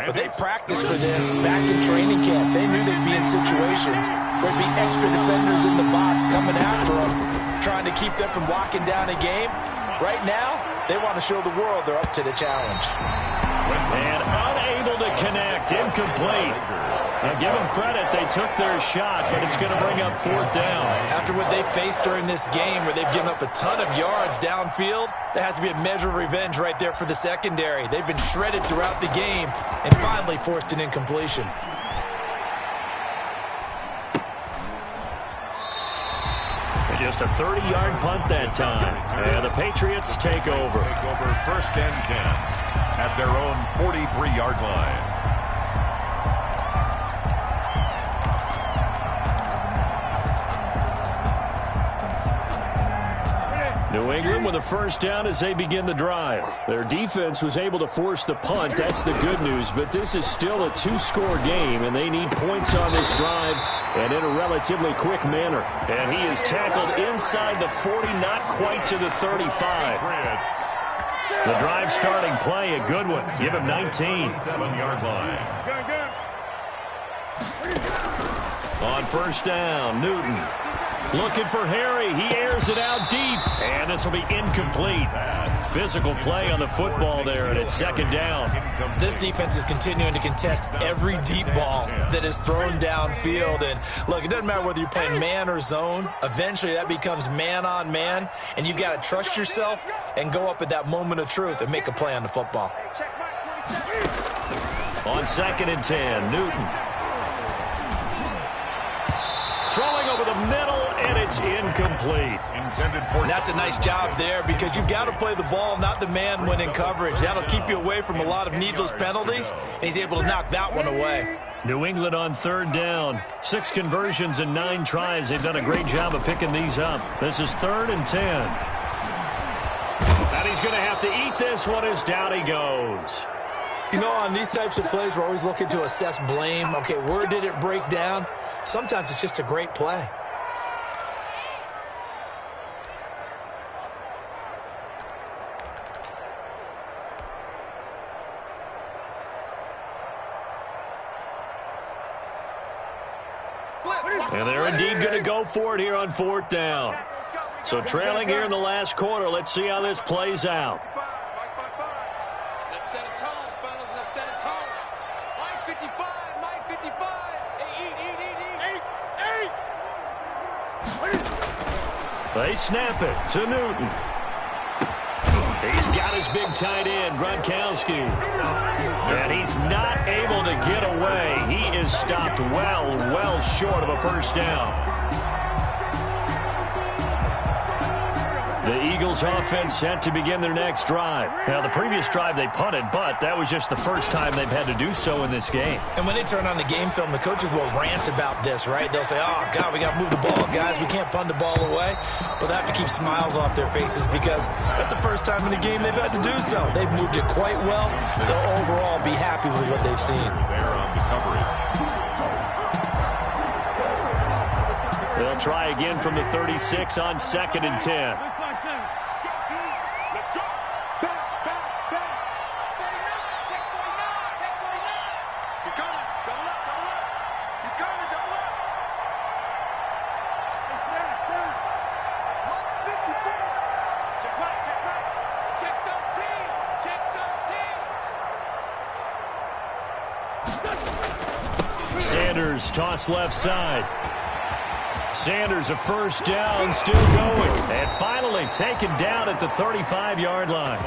but they practiced for this back in training camp. They knew they'd be in situations where there'd be extra defenders in the box coming after them, trying to keep them from locking down a game. Right now, they want to show the world they're up to the challenge. And unable to connect, incomplete. Now give them credit, they took their shot, but it's going to bring up 4th down. After what they faced during this game where they've given up a ton of yards downfield, there has to be a measure of revenge right there for the secondary. They've been shredded throughout the game and finally forced an incompletion. And just a 30-yard punt that time. And the Patriots take over. 1st and 10 at their own 43-yard line. New England with a first down as they begin the drive. Their defense was able to force the punt. That's the good news, but this is still a 2-score game, and they need points on this drive and in a relatively quick manner. And he is tackled inside the 40, not quite to the 35. The drive starting play, a good one. Give him 19. 7-yard line. On first down, Newton looking for Harry. He airs it out deep, and this will be incomplete. Physical play on the football there, and it's 2nd down. This defense is continuing to contest every deep ball that is thrown downfield. And look, it doesn't matter whether you're playing man or zone. Eventually, that becomes man on man, and you've got to trust yourself and go up at that moment of truth and make a play on the football. On 2nd and 10, Newton throwing over the middle, and it's incomplete. And that's a nice job there because you've got to play the ball, not the man when in coverage. That'll keep you away from a lot of needless penalties, and he's able to knock that one away. New England on 3rd down. 6 conversions and 9 tries. They've done a great job of picking these up. This is 3rd and 10. And he's going to have to eat this one as down he goes. You know, on these types of plays, we're always looking to assess blame. Okay, where did it break down? Sometimes it's just a great play. And they're indeed going to go for it here on 4th down. So trailing here in the last quarter, let's see how this plays out. Let's set a tone, fellas. Let's set a tone. Mike 55, Mike 55. Hey, eat. They snap it to Newton. He's got his big tight end, Gronkowski. And he's not able to get away. He is stopped well short of a first down. The Eagles offense set to begin their next drive. Now, the previous drive they punted, but that was just the first time they've had to do so in this game. And when they turn on the game film, the coaches will rant about this, right? They'll say, oh, God, we got to move the ball, guys. We can't punt the ball away. But they have to keep smiles off their faces because that's the first time in the game they've had to do so. They've moved it quite well. They'll overall be happy with what they've seen. There on the coverage. They'll try again from the 36 on 2nd and 10. Sanders toss left side. Sanders a first down, still going. And finally taken down at the 35-yard line.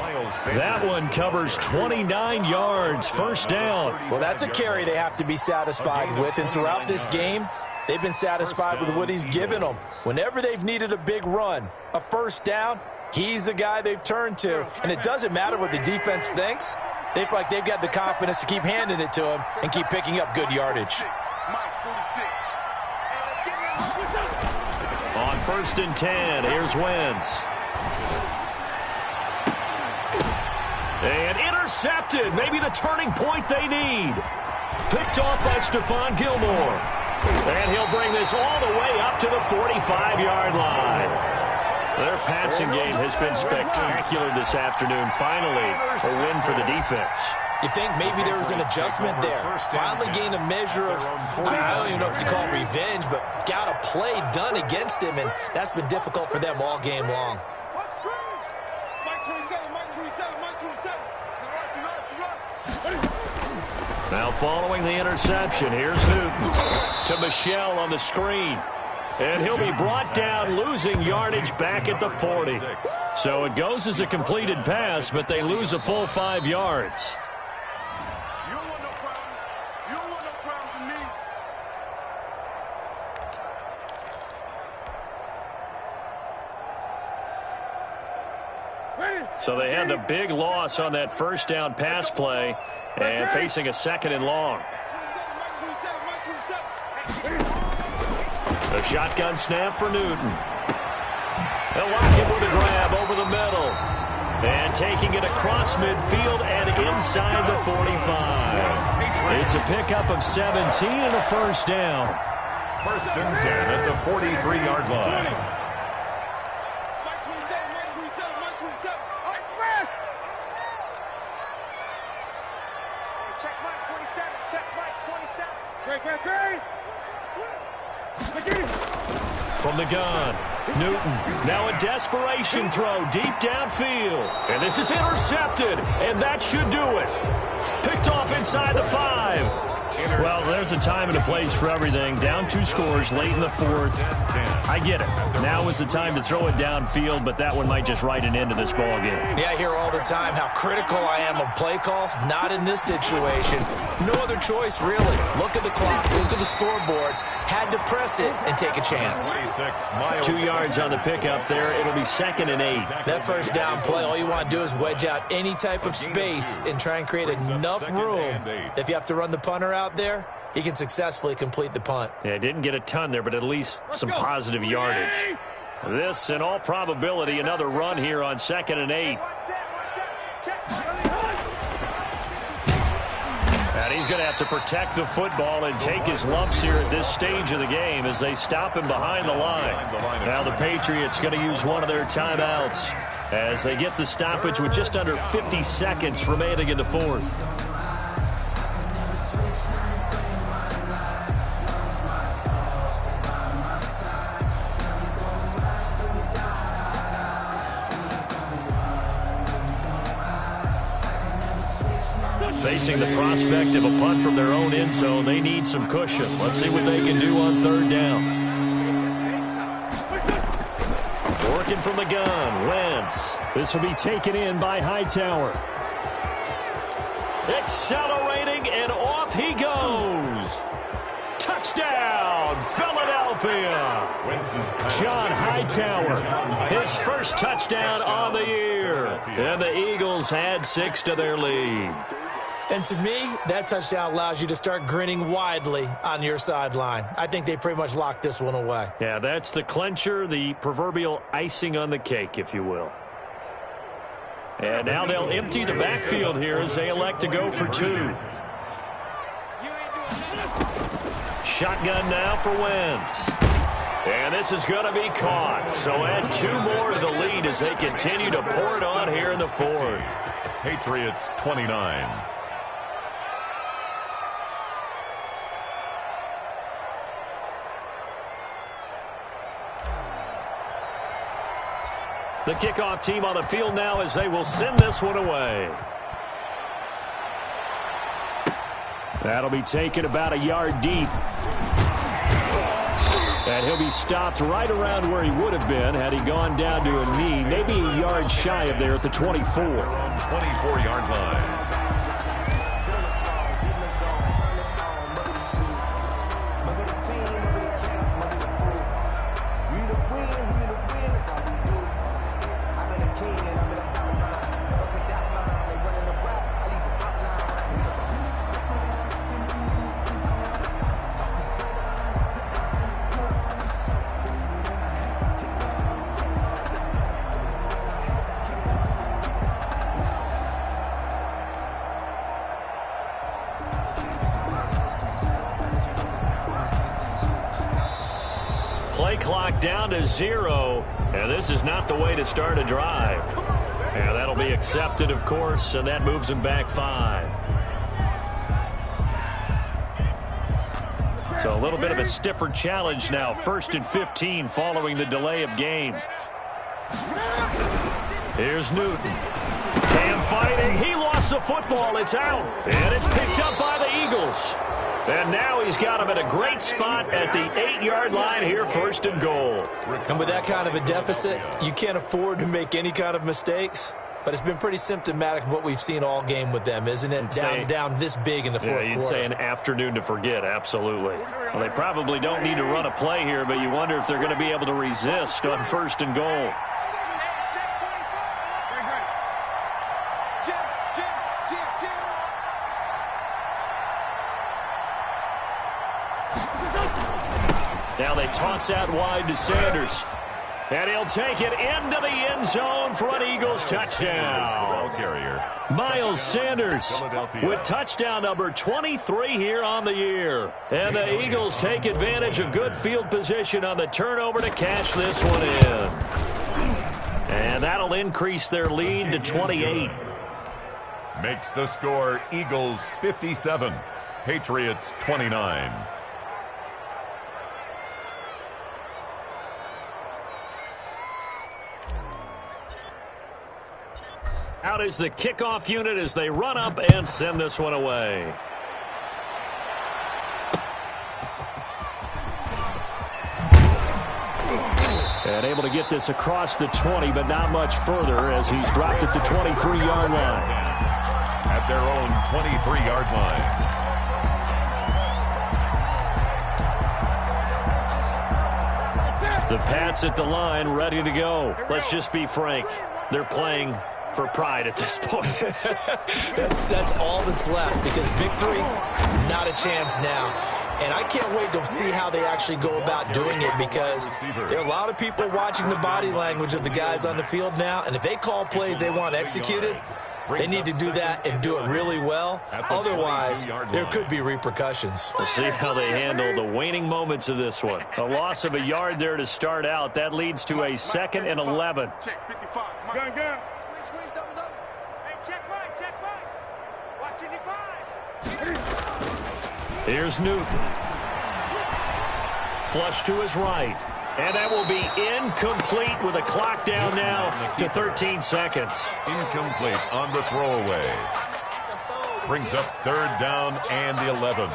That one covers 29 yards, first down. Well, that's a carry they have to be satisfied with. And throughout this game, they've been satisfied with what he's given them. Whenever they've needed a big run, a first down, he's the guy they've turned to. And it doesn't matter what the defense thinks. They feel like they've got the confidence to keep handing it to him and keep picking up good yardage. On 1st and 10, here's Wentz. And intercepted. Maybe the turning point they need. Picked off by Stephon Gilmore. And he'll bring this all the way up to the 45-yard line. Their passing game has been spectacular this afternoon. Finally, a win for the defense. You think maybe there was an adjustment there. Finally gained a measure of, I don't even know if you call it revenge, but got a play done against him, and that's been difficult for them all game long. Now following the interception, here's Newton to Michel on the screen. And he'll be brought down, losing yardage back at the 40. So it goes as a completed pass, but they lose a full 5 yards. You don't want no problem. You don't want no problem with me. So they had the big loss on that first down pass play and facing a 2nd and long. A shotgun snap for Newton. They'll lock it with a grab over the middle. And taking it across midfield and inside the 45. It's a pickup of 17 and a first down. 1st and 10 at the 43-yard line. Check Mike 27. Check Mike 27. Great. From the gun, Newton, now a desperation throw deep downfield. And this is intercepted, and that should do it. Picked off inside the 5. Well, there's a time and a place for everything. Down 2 scores late in the 4th. I get it. Now is the time to throw it downfield, but that one might just write an end to this ball game. Yeah, I hear all the time how critical I am of play calls. Not in this situation. No other choice, really. Look at the clock. Look at the scoreboard. Had to press it and take a chance. 2 yards on the pickup there. It'll be 2nd and 8. That first down play, all you want to do is wedge out any type of space and try and create enough room. If you have to run the punter out there, he can successfully complete the punt. Yeah, didn't get a ton there, but at least some positive yardage. This, in all probability, another run here on 2nd and 8. And he's going to have to protect the football and take his lumps here at this stage of the game as they stop him behind the line. Now the Patriots going to use one of their timeouts as they get the stoppage with just under 50 seconds remaining in the 4th. Facing the prospect of a punt from their own end zone, they need some cushion. Let's see what they can do on 3rd down. Working from the gun, Wentz. This will be taken in by Hightower. Accelerating, and off he goes. Touchdown, Philadelphia. John Hightower, his first touchdown on the year. And the Eagles add 6 to their lead. And to me, that touchdown allows you to start grinning widely on your sideline. I think they pretty much locked this one away. Yeah, that's the clincher, the proverbial icing on the cake, if you will. And now they'll empty the backfield here as they elect to go for 2. Shotgun now for Wentz. And this is going to be caught. So add 2 more to the lead as they continue to pour it on here in the 4th. Patriots 29. The kickoff team on the field now as they will send this one away. That'll be taken about a yard deep. And he'll be stopped right around where he would have been had he gone down to a knee, maybe a yard shy of there at the 24. 24-yard line. Play clock down to 0, and this is not the way to start a drive. And that'll be accepted, of course, and that moves him back 5. So a little bit of a stiffer challenge now, 1st and 15 following the delay of game. Here's Newton. Cam fighting. He lost the football. It's out, and it's picked up by the Eagles. And now he's got him at a great spot at the 8-yard line here, 1st and goal. And with that kind of a deficit, you can't afford to make any kind of mistakes. But it's been pretty symptomatic of what we've seen all game with them, isn't it? Down this big in the 4th quarter. Yeah, you'd say an afternoon to forget, absolutely. Well, they probably don't need to run a play here, but you wonder if they're going to be able to resist on 1st and goal. Now they toss out wide to Sanders. And he'll take it into the end zone for an Eagles touchdown. Miles Sanders with touchdown number 23 here on the year. And the Eagles take advantage of good field position on the turnover to cash this one in. And that'll increase their lead to 28. Makes the score Eagles 57, Patriots 29. Out is the kickoff unit as they run up and send this one away. And able to get this across the 20, but not much further as he's dropped at the 23-yard line. At their own 23-yard line. The Pats at the line, ready to go. Let's just be frank. They're playing for pride at this point. that's all that's left, because victory, not a chance now. And I can't wait to see how they actually go about doing it, because there are a lot of people watching the body language of the guys on the field now, and if they call plays they want executed, they need to do that and do it really well. Otherwise, there could be repercussions. We'll see how they handle the waning moments of this one. A loss of a yard there to start out. That leads to a 2nd and 11. Check 55. Gun. Squeeze, double. Hey, check right. Watch 55. Here's Newton. Flush to his right. And that will be incomplete with a clock down now to 13 seconds. Incomplete on the throwaway. Brings up 3rd down and 11.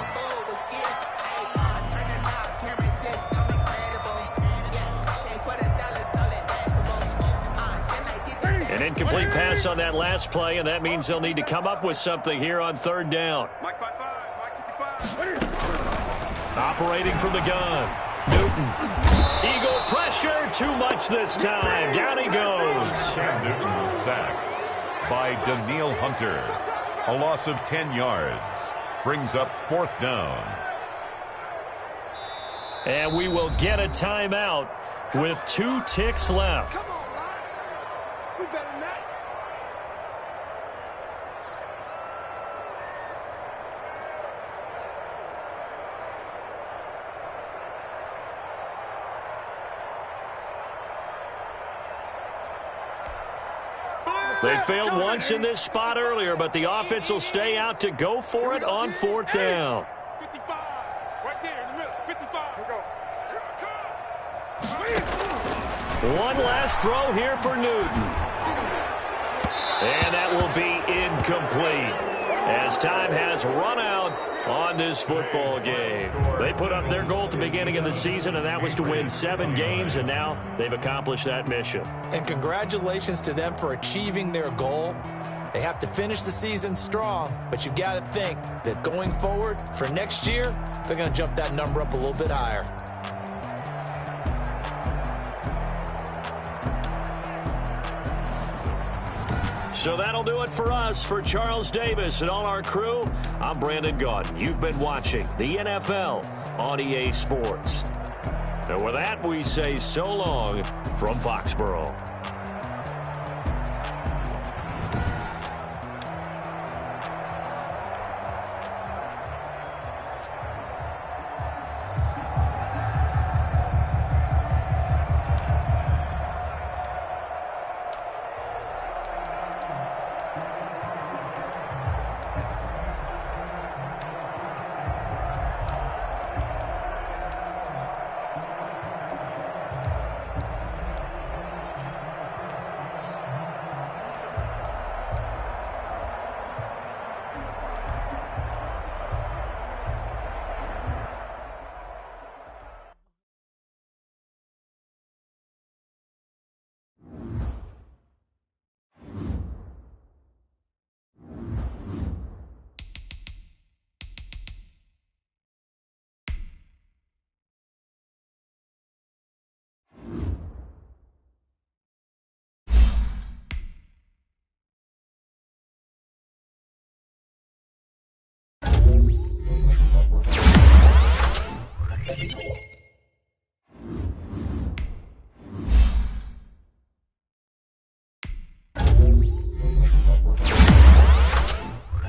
An incomplete pass on that last play, and that means they'll need to come up with something here on third down. Mike 5-5, Mike 55. Operating from the gun. Newton. Eagle pressure, too much this time. Down he goes. Cam Newton sacked by Daniil Hunter. A loss of 10 yards. Brings up fourth down. And we will get a timeout with 2 ticks left. Come on, Ryan. We better than that. They failed once in this spot earlier, but the offense will stay out to go for it on fourth down. 55. Right there in the middle. 55. Here we go. One last throw here for Newton. And that will be incomplete as time has run out on this football game. They put up their goal at the beginning of the season, and that was to win 7 games, and now they've accomplished that mission. And congratulations to them for achieving their goal. They have to finish the season strong, but you've got to think that going forward for next year, they're going to jump that number up a little bit higher. So that'll do it for us. For Charles Davis and all our crew, I'm Brandon Gaudin. You've been watching the NFL on EA Sports. And with that, we say so long from Foxborough.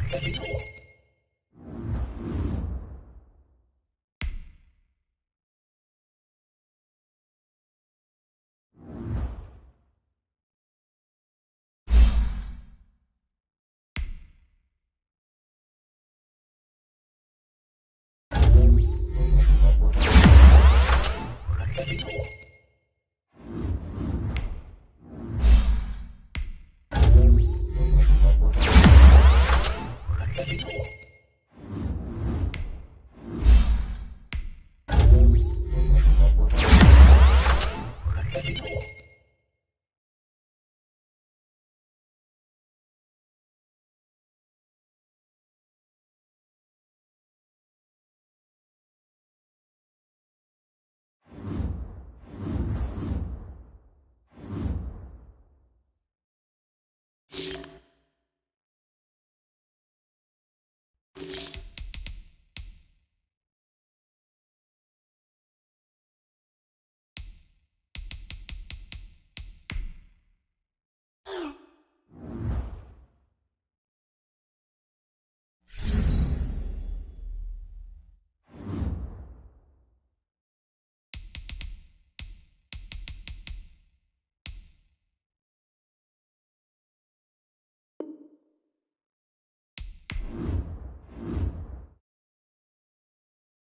Thank you.